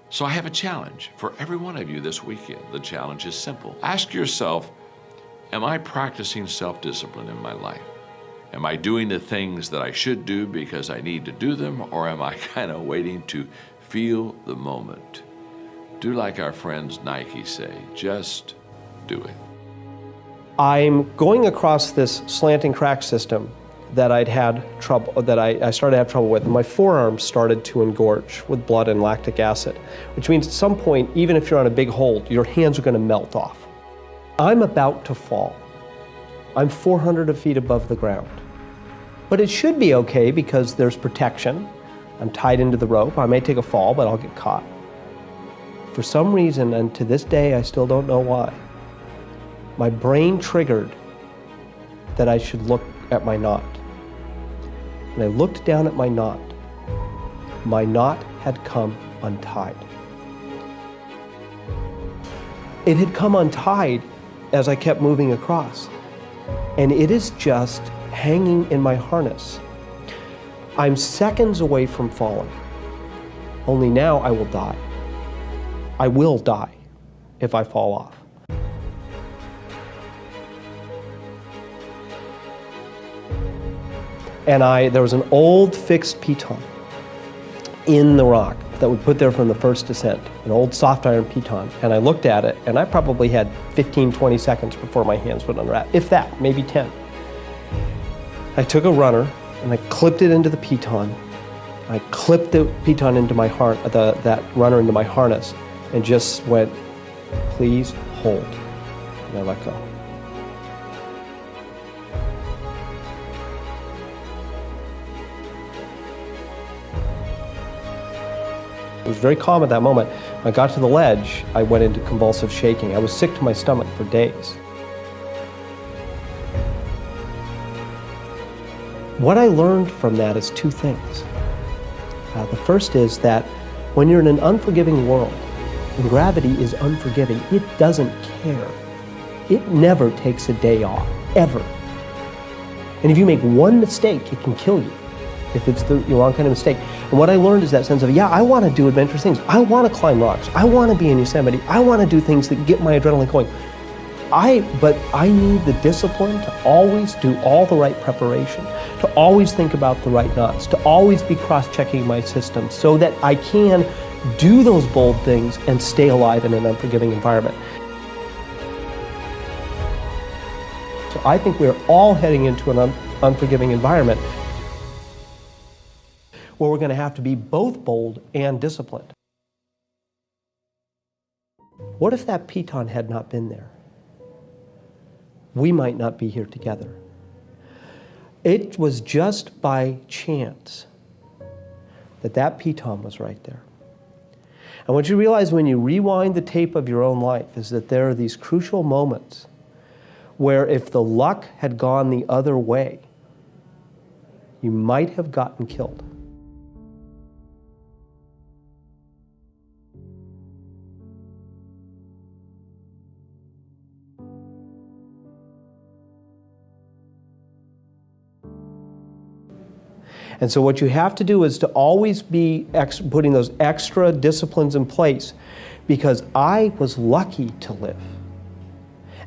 So I have a challenge for every one of you this weekend. The challenge is simple. Ask yourself, am I practicing self-discipline in my life? Am I doing the things that I should do because I need to do them, or am I kind of waiting to feel the moment? Do like our friends Nike say, just do it. I'm going across this slanting crack system that I started to have trouble with. And my forearms started to engorge with blood and lactic acid, which means at some point, even if you're on a big hold, your hands are going to melt off. I'm about to fall. I'm 400 feet above the ground. But it should be okay because there's protection. I'm tied into the rope. I may take a fall, but I'll get caught. For some reason, and to this day I still don't know why, my brain triggered that I should look at my knot. And I looked down at my knot. My knot had come untied. It had come untied as I kept moving across. And it is just hanging in my harness. I'm seconds away from falling. Only now I will die. I will die if I fall off. And there was an old fixed piton in the rock that we put there from the first descent, an old soft iron piton. And I looked at it, and I probably had 15, 20 seconds before my hands would unwrap, if that, maybe 10. I took a runner, and I clipped it into the piton. I clipped the piton into my that runner into my harness, and just went, please hold. And I let go. It was very calm at that moment. When I got to the ledge, I went into convulsive shaking. I was sick to my stomach for days. What I learned from that is two things. The first is that when you're in an unforgiving world, and gravity is unforgiving, it doesn't care. It never takes a day off, ever. And if you make one mistake, it can kill you, if it's the wrong kind of mistake. And what I learned is that sense of, yeah, I want to do adventurous things. I want to climb rocks. I want to be in Yosemite. I want to do things that get my adrenaline going. But I need the discipline to always do all the right preparation, to always think about the right knots, to always be cross-checking my system so that I can do those bold things and stay alive in an unforgiving environment. So I think we're all heading into an unforgiving environment where we're going to have to be both bold and disciplined. What if that piton had not been there? We might not be here together. It was just by chance that that piton was right there. And what you realize when you rewind the tape of your own life is that there are these crucial moments where if the luck had gone the other way, you might have gotten killed. And so what you have to do is to always be putting those extra disciplines in place, because I was lucky to live.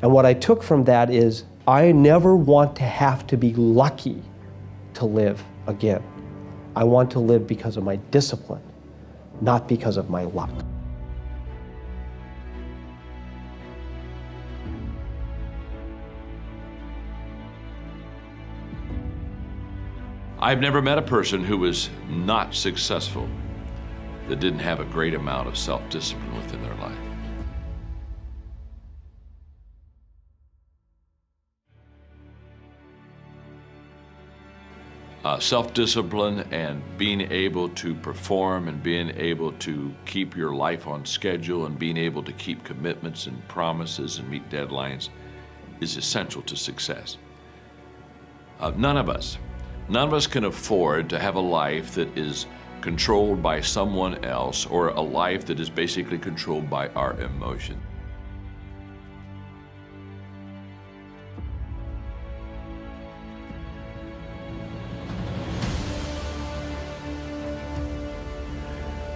And what I took from that is I never want to have to be lucky to live again. I want to live because of my discipline, not because of my luck. I've never met a person who was not successful that didn't have a great amount of self-discipline within their life. Self-discipline and being able to perform and being able to keep your life on schedule and being able to keep commitments and promises and meet deadlines is essential to success. None of us can afford to have a life that is controlled by someone else, or a life that is basically controlled by our emotion.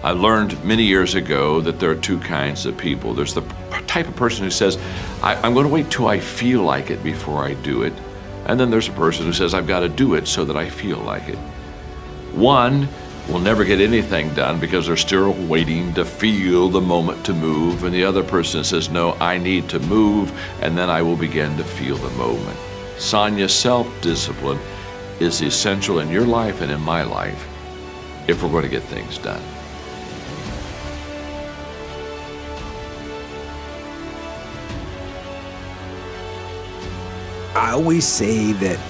I learned many years ago that there are two kinds of people. There's the type of person who says, I'm going to wait till I feel like it before I do it. And then there's a person who says, I've got to do it so that I feel like it. One will never get anything done because they're still waiting to feel the moment to move. And the other person says, no, I need to move, and then I will begin to feel the moment. Sonia, self-discipline is essential in your life and in my life if we're going to get things done. I always say that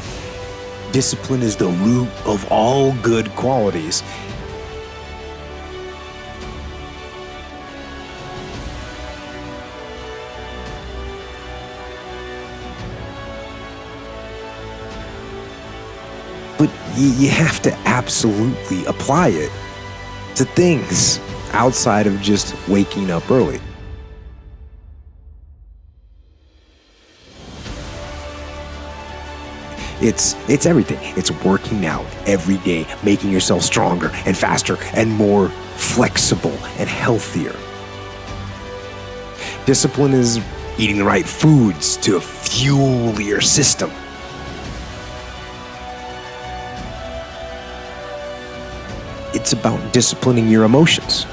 discipline is the root of all good qualities. But you have to absolutely apply it to things outside of just waking up early. It's everything. It's working out every day, making yourself stronger and faster and more flexible and healthier. Discipline is eating the right foods to fuel your system. It's about disciplining your emotions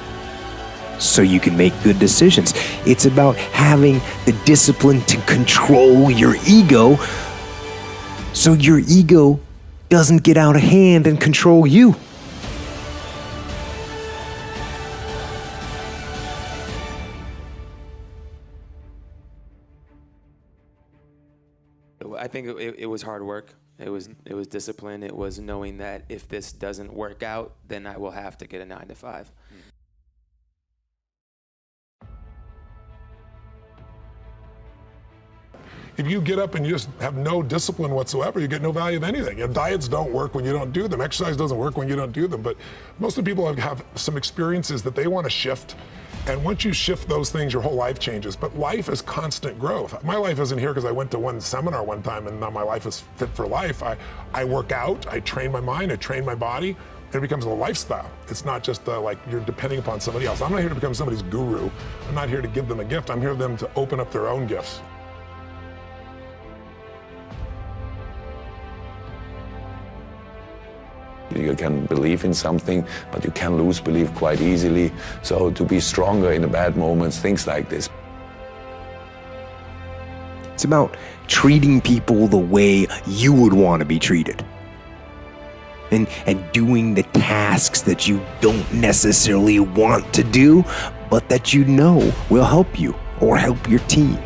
so you can make good decisions. It's about having the discipline to control your ego so your ego doesn't get out of hand and control you. I think it was hard work. It was discipline. It was knowing that if this doesn't work out, then I will have to get a 9 to 5. If you get up and you just have no discipline whatsoever, you get no value of anything. You know, diets don't work when you don't do them. Exercise doesn't work when you don't do them. But most of the people have some experiences that they want to shift. And once you shift those things, your whole life changes. But life is constant growth. My life isn't here because I went to one seminar one time and now my life is fit for life. I work out, I train my mind, I train my body, and it becomes a lifestyle. It's not just like you're depending upon somebody else. I'm not here to become somebody's guru. I'm not here to give them a gift. I'm here for them to open up their own gifts. You can believe in something, but you can lose belief quite easily. So to be stronger in the bad moments, things like this. It's about treating people the way you would want to be treated. And doing the tasks that you don't necessarily want to do, but that you know will help you or help your team.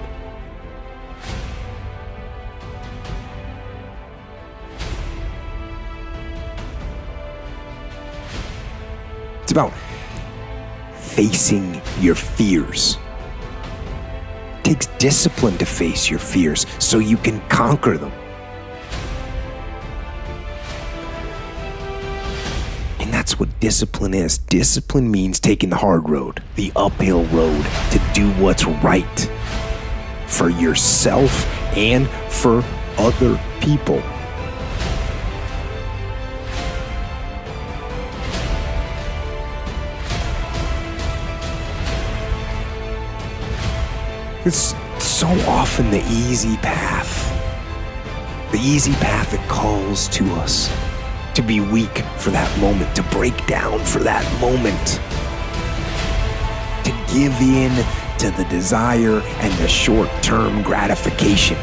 It's about facing your fears. It takes discipline to face your fears so you can conquer them. And that's what discipline is. Discipline means taking the hard road, the uphill road, to do what's right for yourself and for other people. It's so often the easy path that calls to us to be weak for that moment, to break down for that moment, to give in to the desire and the short-term gratification.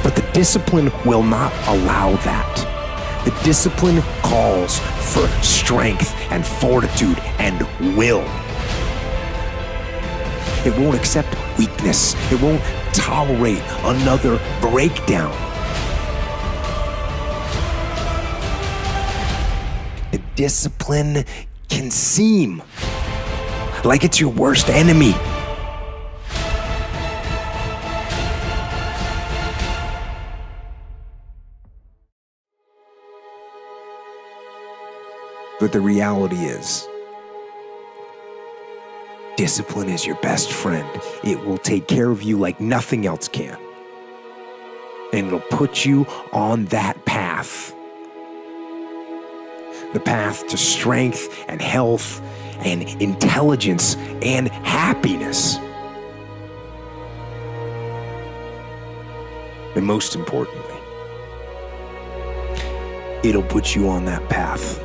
But the discipline will not allow that. The discipline calls for strength and fortitude and will. It won't accept weakness. It won't tolerate another breakdown. The discipline can seem like it's your worst enemy. But the reality is, discipline is your best friend. It will take care of you like nothing else can. And it'll put you on that path the path to strength and health and intelligence and happiness. And most importantly, it'll put you on that path